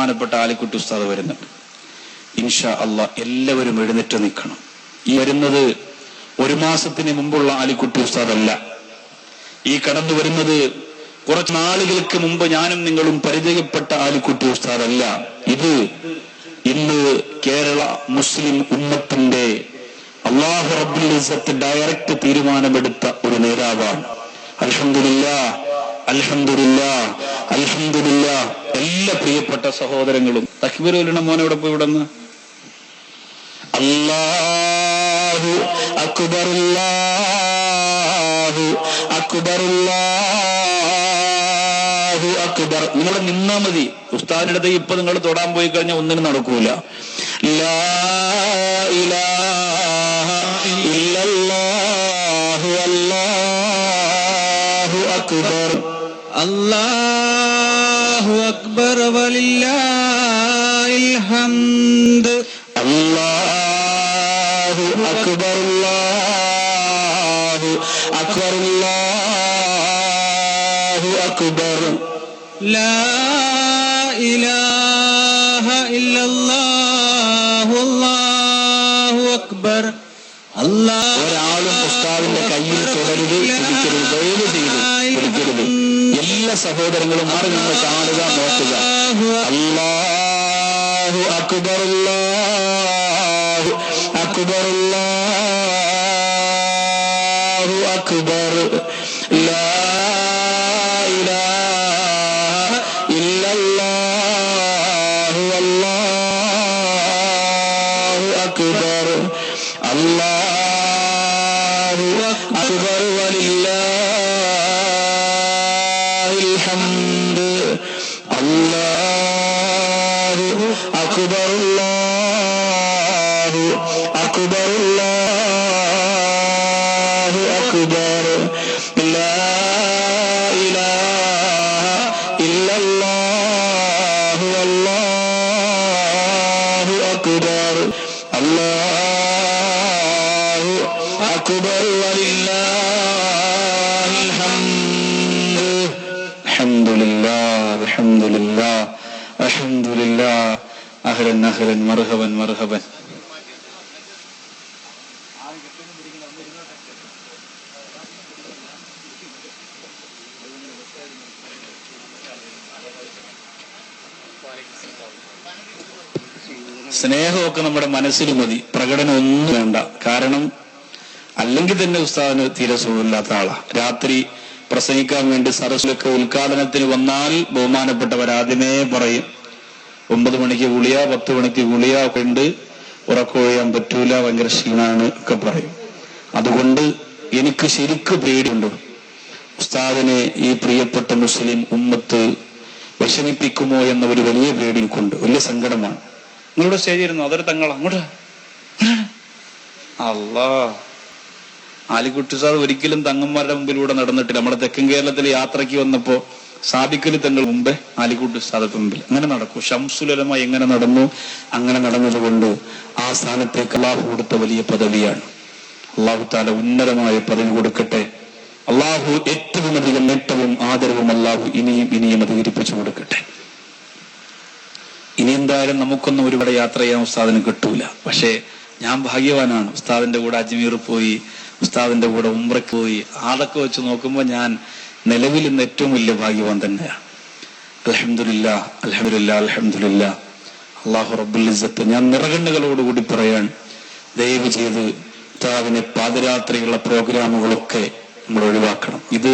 ബഹുമാനപ്പെട്ട ആലിക്കുട്ടി ഉസ്താദ് വരുന്നുണ്ട്. ഇൻഷാ അള്ളാഹ് എല്ലാവരും എഴുന്നേറ്റ് നിൽക്കണം. ഈ വരുന്നത് ഒരു മാസത്തിന് മുമ്പുള്ള ആലിക്കുട്ടി ഉസ്താദല്ല. ഈ കടന്നു വരുന്നത് കുറച്ച് നാളുകൾക്ക് മുമ്പ് ഞാനും നിങ്ങളും പരിചയപ്പെട്ട ആലിക്കുട്ടി ഉസ്താദല്ല. ഇത് ഇന്ന് കേരള മുസ്ലിം ഉമ്മത്തിന്റെ അല്ലാഹു റബ്ബുൽ ഇസ്സത്ത് ഡയറക്റ്റ് തീരുമാനമെടുത്ത ഒരു നേതാവാണ്. അൽഹംദുലില്ലാഹ്, അൽഹംദുലില്ലാഹ്, അൽഹംദുലില്ലാഹ്. എല്ലാ പ്രിയപ്പെട്ട സഹോദരങ്ങളും തക്ബീർ ചൊല്ലണം. മോനെ ഇവിടെ പോയി ഇവിടുന്ന് അല്ലാഹു അക്ബർ, അല്ലാഹു അക്ബർ, അല്ലാഹു അക്ബർ. നിങ്ങൾ നിന്നാ മതി. ഉസ്താദിന്റെ അടുത്ത് ഇപ്പൊ നിങ്ങൾ തൊടാൻ പോയി കഴിഞ്ഞാൽ ഒന്നിനും നടക്കൂല. ലാ ഇലാഹ ഇല്ലല്ലാഹു അല്ലാഹു അക്ബർ, അല്ലാഹു അക്ബർ വലില്ലാഹിൽ ഹംദ്. അല്ലാഹു അക്ബർ, അല്ലാഹു അക്ബർ, അല്ലാഹു അക്ബർ. ലാ ഇലാഹ ഇല്ലല്ലാഹു അല്ലാഹു അക്ബർ. ഒരാളും ഉസ്താദിന്റെ കയ്യിൽ തുടരുത്, പിടിക്കരുത്, ദയവ് ചെയ്ത് പിടിക്കരുത്. എല്ലാ സഹോദരങ്ങളും മാറി നിന്ന് കാണുക, നോക്കുക. അല്ലാഹു അക്ബർ, അല്ലാഹു അക്ബർ, അല്ലാഹു അക്ബർ. ലാ ഇലാഹ ഇല്ലല്ലാഹു അല്ലാഹു അക്ബർ, അല്ലാഹു അക്ബർ വലില്ലാഹിൽ ഹംദ്. അല്ലാഹു അക്ബർ, അല്ലാഹു അക്ബർ, അല്ലാഹു അക്ബർ. ലാ ഇലാഹ ഇല്ലല്ലാഹു അല്ലാഹു അക്ബർ, അല്ലാഹു അക്ബർ വലില്ലാഹിൽ ഹംദ്. അൽഹംദുലില്ലാഹ്, അൽഹംദുലില്ലാഹ്, അൽഹംദുലില്ലാഹ്. അഹ്ലൻ അഹ്ലൻ, മർഹബൻ മർഹബൻ. സ്നേഹമൊക്കെ നമ്മുടെ മനസ്സിൽ മതി, പ്രകടനം ഒന്നും വേണ്ട. കാരണം അല്ലെങ്കിൽ തന്നെ ഉസ്താദിന് തീരെ സുഖമില്ലാത്ത ആളാ. രാത്രി പ്രസംഗിക്കാൻ വേണ്ടി സരസിലൊക്കെ ഉദ്ഘാടനത്തിന് വന്നാൽ ബഹുമാനപ്പെട്ടവരാദ്യമേ പറയും 9 മണിക്ക് ഗുളിയ, 10 മണിക്ക് ഗുളിയ കൊണ്ട് ഉറക്കൊഴിയാൻ പറ്റൂല, ഭയങ്കര ക്ഷീണാണ് ഒക്കെ പറയും. അതുകൊണ്ട് എനിക്ക് ശരിക്ക് പേടിയുണ്ട്. ഉസ്താദിനെ ഈ പ്രിയപ്പെട്ട മുസ്ലിം ഉമ്മത്ത് വിഷമിപ്പിക്കുമോ എന്ന ഒരു വലിയ പേടി എനിക്കുണ്ട്, വലിയ സങ്കടമാണ്. നിങ്ങളുടെ സ്റ്റേജിരുന്നു, അതൊരു തങ്ങളാ. അങ്ങോട്ട് അല്ലാ, ആലിക്കുട്ടി ഉസ്താദ് ഒരിക്കലും തങ്ങന്മാരുടെ മുമ്പിലൂടെ നടന്നിട്ടില്ല. നമ്മുടെ തെക്കൻ കേരളത്തിലെ യാത്രയ്ക്ക് വന്നപ്പോ സാബിക്കലി തങ്ങൾ മുമ്പേ ആലിക്കുട്ടി ഉസ്താദ് മുമ്പിൽ അങ്ങനെ നടക്കും. ശംസുൽ ഉലമ എങ്ങനെ നടന്നു, അങ്ങനെ നടന്നതുകൊണ്ട് ആ സ്ഥാനത്തേക്ക് അള്ളാഹു കൊടുത്ത വലിയ പദവിയാണ്. അള്ളാഹു താല ഉന്നതമായ പദവി കൊടുക്കട്ടെ. അള്ളാഹു ഏറ്റവും അധികം നേട്ടവും ആദരവും അള്ളാഹു ഇനിയും അധികരിപ്പിച്ചു കൊടുക്കട്ടെ. ഇനി എന്തായാലും നമുക്കൊന്നും ഒരുപാട് യാത്ര ചെയ്യാൻ ഉസ്താദിന് കിട്ടൂല. പക്ഷേ ഞാൻ ഭാഗ്യവാനാണ്. ഉസ്താദിന്റെ കൂടെ അജ്മീർ പോയി, ഉസ്താദിന്റെ കൂടെ ഉംറയ്ക്ക് പോയി. അതൊക്കെ വെച്ച് നോക്കുമ്പോൾ ഞാൻ നിലവിൽ ഇന്ന് ഏറ്റവും വലിയ ഭാഗ്യവാൻ തന്നെയാണ്. അൽഹംദുലില്ലാഹ്, അൽഹംദുലില്ലാഹ്, അൽഹംദുലില്ലാഹ്. അല്ലാഹു റബ്ബുൽ ഇസ്സത്ത്, ഞാൻ നിറകണ്ണുകളോടുകൂടി പറയാൻ, ദയവ് ചെയ്ത് ഉസ്താദിനെ പാതിരാത്രിയുള്ള പ്രോഗ്രാമുകളൊക്കെ നമ്മൾ ഒഴിവാക്കണം. ഇത്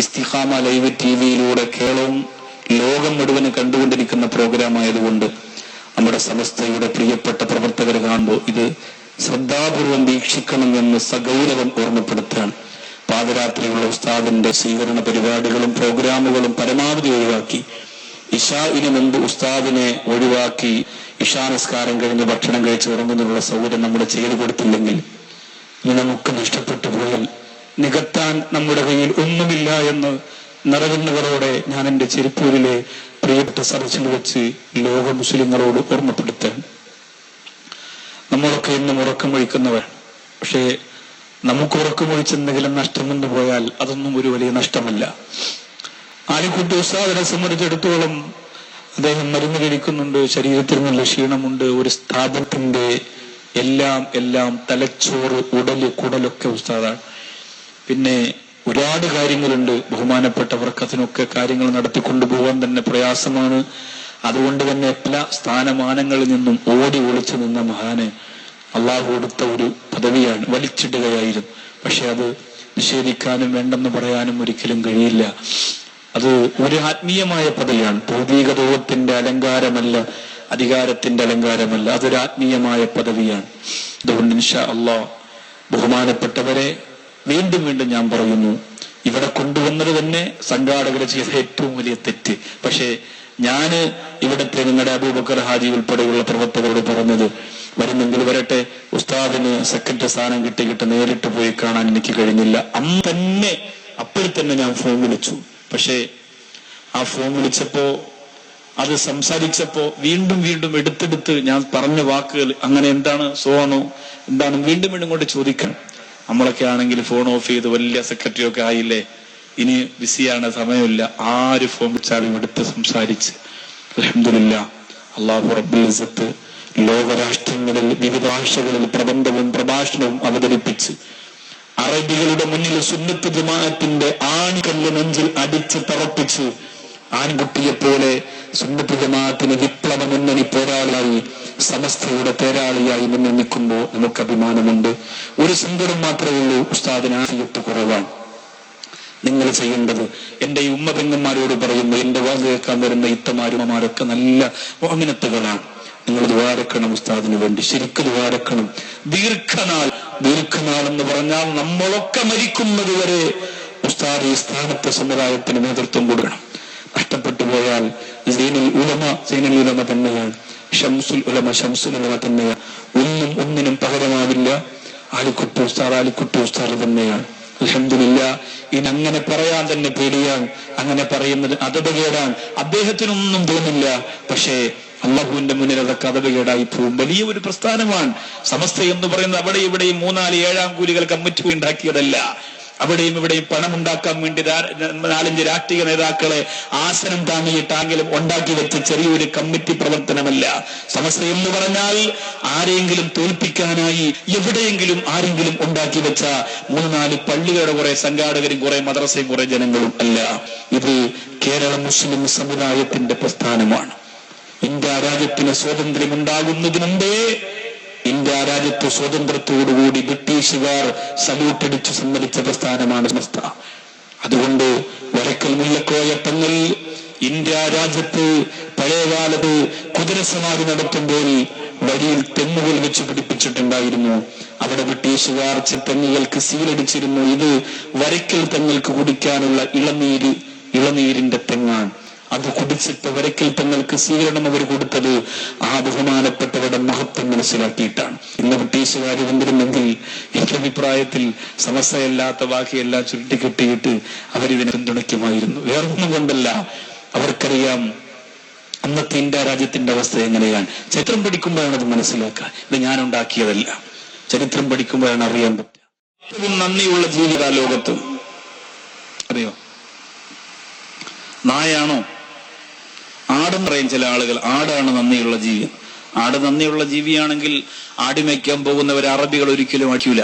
ഇസ്തിഖാമ ലൈവ് ടിവിയിലൂടെ കേരളവും ലോകം മുഴുവൻ കണ്ടുകൊണ്ടിരിക്കുന്ന പ്രോഗ്രാം ആയതുകൊണ്ട് നമ്മുടെ സമസ്തയുടെ പ്രിയപ്പെട്ട പ്രവർത്തകർ കാണുമ്പോൾ ഇത് ശ്രദ്ധാപൂർവം വീക്ഷിക്കണം എന്ന് സഗൗരവം ഓർമ്മപ്പെടുത്താൻ പാതിരാത്രിയുള്ള ഉസ്താദിന്റെ സ്വീകരണ പരിപാടികളും പ്രോഗ്രാമുകളും പരമാവധി ഒഴിവാക്കി, ഇശാഇന് മുമ്പ് ഉസ്താദിനെ ഒഴിവാക്കി ഇശാനസ്കാരം കഴിഞ്ഞ് ഭക്ഷണം കഴിച്ച് ഉറങ്ങുന്നതിനുള്ള സൗകര്യം നമ്മൾ ചെയ്തു കൊടുത്തില്ലെങ്കിൽ ഇനി നമുക്ക് നഷ്ടപ്പെട്ടു പോയാൽ നികത്താൻ നമ്മുടെ കയ്യിൽ ഒന്നുമില്ല എന്ന് നിറകുന്നവരോടെ ഞാൻ എന്റെ ചെരുപ്പൂരിലെ പ്രിയപ്പെട്ട സദസ്സിൽ വെച്ച് ലോക മുസ്ലിങ്ങളോട് ഓർമ്മപ്പെടുത്താൻ. നമ്മളൊക്കെ എന്നും ഉറക്കമൊഴിക്കുന്നവർ. പക്ഷേ നമുക്ക് ഉറക്കമൊഴിച്ചെന്തെങ്കിലും നഷ്ടം വന്നു പോയാൽ അതൊന്നും ഒരു വലിയ നഷ്ടമല്ല. ആലിക്കുട്ടി ഉസ്താദിനെ സംബന്ധിച്ചിടത്തോളം അദ്ദേഹം മരുന്ന് കഴിക്കുന്നുണ്ട്, ശരീരത്തിൽ നല്ല ക്ഷീണമുണ്ട്. ഒരു സ്ഥാപനത്തിന്റെ എല്ലാം തലച്ചോറ്, ഉടല്, കുടലൊക്കെ ഉസ്താദാണ്. പിന്നെ ഒരുപാട് കാര്യങ്ങളുണ്ട്. ബഹുമാനപ്പെട്ടവർക്ക് അതിനൊക്കെ കാര്യങ്ങൾ നടത്തിക്കൊണ്ടുപോകാൻ തന്നെ പ്രയാസമാണ്. അതുകൊണ്ട് തന്നെ പല സ്ഥാനമാനങ്ങളിൽ നിന്നും ഓടി ഒളിച്ചു നിന്ന മഹാന് അള്ളാഹു കൊടുത്ത ഒരു പദവിയാണ്. വലിച്ചിടുകയായിരുന്നു. പക്ഷെ അത് നിഷേധിക്കാനും വേണ്ടെന്ന് പറയാനും ഒരിക്കലും കഴിയില്ല. അത് ഒരു ആത്മീയമായ പദവിയാണ്. ഭൗതികതത്വത്തിന്റെ അലങ്കാരമല്ല, അധികാരത്തിന്റെ അലങ്കാരമല്ല. അതൊരു ആത്മീയമായ പദവിയാണ്. അതുകൊണ്ട് ഇൻഷാ അള്ളാഹ് ബഹുമാനപ്പെട്ടവരെ വീണ്ടും ഞാൻ പറയുന്നു, ഇവിടെ കൊണ്ടുവന്നത് തന്നെ സംഘാടകർ ചെയ്ത ഏറ്റവും വലിയ തെറ്റ്. പക്ഷേ ഞാന് ഇവിടുത്തെ നിങ്ങളുടെ അബൂബക്കർ ഹാജി ഉൾപ്പെടെയുള്ള പ്രവർത്തകരോട് പറഞ്ഞത്, വരുന്നെങ്കിൽ വരട്ടെ, ഉസ്താദിന് സെക്രട്ടറി സ്ഥാനം കിട്ടിയിട്ട് നേരിട്ട് പോയി കാണാൻ എനിക്ക് കഴിഞ്ഞില്ല. അപ്പോൾ തന്നെ ഞാൻ ഫോൺ വിളിച്ചു. പക്ഷേ ആ ഫോൺ വിളിച്ചപ്പോ, അത് സംസാരിച്ചപ്പോ വീണ്ടും എടുത്തെടുത്ത് ഞാൻ പറഞ്ഞ വാക്കുകൾ അങ്ങനെ എന്താണ് സോണോ എന്താണ് വീണ്ടും കൊണ്ട് ചോദിക്കണം. നമ്മളൊക്കെ ആണെങ്കിൽ ഫോൺ ഓഫ് ചെയ്ത് വലിയ സെക്രട്ടറി ഒക്കെ ആയില്ലേ, ഇനി ബിസിയാണ്, സമയമില്ല. ആര് ഫോൺ വിളിച്ചാലും എടുത്ത് സംസാരിച്ച് അൽഹംദുലില്ലാഹ് അല്ലാഹു റബ്ബുൽ ഇസ്സത്ത് ലോകരാഷ്ട്രങ്ങളിൽ വിവിധ ഭാഷകളിൽ പ്രബന്ധവും പ്രഭാഷണവും അവതരിപ്പിച്ച് അറബികളുടെ മുന്നിൽ സുന്നത്ത് ജമാഅത്തിന്റെ ആൺകല്ല് നെഞ്ചിൽ അടിച്ച് തറപ്പിച്ച് ആൺകുട്ടിയെപ്പോലെ സുന്നത്ത് ജമാഅത്തിന് വിപ്ലവ മുന്നണി പോരാളിയായി, സമസ്തയുടെ തേരാളിയായി മുന്നിൽ നിൽക്കുമ്പോൾ നമുക്ക് അഭിമാനമുണ്ട്. ഒരു സങ്കടം മാത്രമേ ഉള്ളൂ, ഉസ്താദിന് ആഫിയത്ത് കുറവാണ്. നിങ്ങൾ ചെയ്യേണ്ടത്, എന്റെ ഈ ഉമ്മ പെങ്ങന്മാരോട് പറയുന്നു, എന്റെ വാക്ക് കേൾക്കാൻ വരുന്ന ഇത്തമാരുമാരൊക്കെ നല്ല മോമിനത്തുകളാണ്. നിങ്ങൾ ദ്വാരക്കണം, ഉസ്താദിന് വേണ്ടി ശരിക്കും ദ്വാരക്കണം. ദീർഘനാൾ എന്ന് പറഞ്ഞാൽ നമ്മളൊക്കെ മരിക്കുന്നത് വരെ ഉസ്താദ് ഈ സ്ഥാനത്തെ സമുദായത്തിന് നേതൃത്വം കൊടുക്കണം. നഷ്ടപ്പെട്ടു പോയാൽ സൈനുൽ ഉലമ തന്നെയാണ്, ഷംസുൽ ഉലമ തന്നെയാണ്. ഒന്നിനും പകരമാവില്ല. ആലിക്കുട്ടി ഉസ്താദ് തന്നെയാണ്. അൽഹംദുലില്ലാഹ്. ഇനി അങ്ങനെ പറയാൻ തന്നെ പേടിയാണ്. അങ്ങനെ പറയുന്നത് അദബകേടാണ്. അദ്ദേഹത്തിനൊന്നും തോന്നില്ല. പക്ഷേ അള്ളാഹുവിന്റെ മുന്നിൽ അതൊക്കെ അദബകേടായി പോവും. വലിയ ഒരു പ്രസ്ഥാനമാണ് സമസ്ത എന്ന് പറയുന്നത്. അവിടെ ഇവിടെയും 3-4 7 കൂലികൾ കമ്മിറ്റി ഉണ്ടാക്കിയതല്ല. അവിടെയും ഇവിടെയും പണം ഉണ്ടാക്കാൻ വേണ്ടി 4-5 രാഷ്ട്രീയ നേതാക്കളെ ആസനം താങ്ങിയിട്ടാണെങ്കിലും ഉണ്ടാക്കി വെച്ച ചെറിയൊരു കമ്മിറ്റി പ്രവർത്തനമല്ല സമസ്ത എന്ന് പറഞ്ഞാൽ. ആരെങ്കിലും തോൽപ്പിക്കാനായി എവിടെയെങ്കിലും ആരെങ്കിലും ഉണ്ടാക്കി വെച്ച 3-4 പള്ളികളുടെ കുറെ സംഘാടകരും കുറെ മദ്രസയും കുറെ ജനങ്ങളും അല്ല. ഇത് കേരള മുസ്ലിം സമുദായത്തിന്റെ പ്രസ്ഥാനമാണ്. ഇന്ത്യ രാജ്യത്തിന് സ്വാതന്ത്ര്യം ഉണ്ടാകുന്നതിന് മുമ്പേ ഇന്ത്യ രാജ്യത്ത് സ്വാതന്ത്ര്യത്തോടുകൂടി ബ്രിട്ടീഷുകാർ സല്യൂട്ടടിച്ചു സമ്മതിച്ച പ്രസ്ഥാനമാണ് സമസ്ത. അതുകൊണ്ട് വരക്കൽ മുല്ലക്കോയ തങ്ങൾ ഇന്ത്യ രാജ്യത്ത് പഴയകാലത്ത് കുതിരസവാരി നടത്തുമ്പോൾ വഴിയിൽ തെങ്ങുകൾ വെച്ച് പിടിപ്പിച്ചിട്ടുണ്ടായിരുന്നു. അവിടെ ബ്രിട്ടീഷുകാർ തെങ്ങുകൾക്ക് സീലടിച്ചിരുന്നു. ഇത് വരക്കൽ തങ്ങൾക്ക് കുടിക്കാനുള്ള ഇളനീരിന്റെ തെങ്ങാണ്. അത് കുടിച്ചിട്ട് വരക്കൽ തങ്ങൾക്ക് സ്വീകരണം അവർ കൊടുത്തത് ആ ബഹുമാനപ്പെട്ടവരുടെ മഹത്വം മനസ്സിലാക്കിയിട്ടാണ്. ഇന്ന് ബ്രിട്ടീഷുകാർ വന്നിരുന്നെങ്കിൽ എന്റെ അഭിപ്രായത്തിൽ സമസ്തയല്ലാത്ത ബാക്കിയെല്ലാം ചുരുട്ടിക്കെട്ടിയിട്ട് അവരിതിനെ പിന്തുണയ്ക്കുമായിരുന്നു. വേറൊന്നും കൊണ്ടല്ല, അവർക്കറിയാം അന്നത്തെ ഇന്ത്യ രാജ്യത്തിന്റെ അവസ്ഥ എങ്ങനെയാണ്. ചരിത്രം പഠിക്കുമ്പോഴാണ് അത് മനസ്സിലാക്കുക. ഇത് ഞാൻ ഉണ്ടാക്കിയതല്ല, ചരിത്രം പഠിക്കുമ്പോഴാണ് അറിയാൻ പറ്റുക. ഏറ്റവും നന്ദിയുള്ള ജീവിത ലോകത്ത് അറിയോ? നായാണോ? ആടെന്ന് പറയും ചില ആളുകൾ. ആടാണ് നന്ദിയുള്ള ജീവി. ആട് നന്ദിയുള്ള ജീവിയാണെങ്കിൽ ആടിമയ്ക്കാൻ പോകുന്നവർ അറബികൾ ഒരിക്കലും അടിക്കില്ല.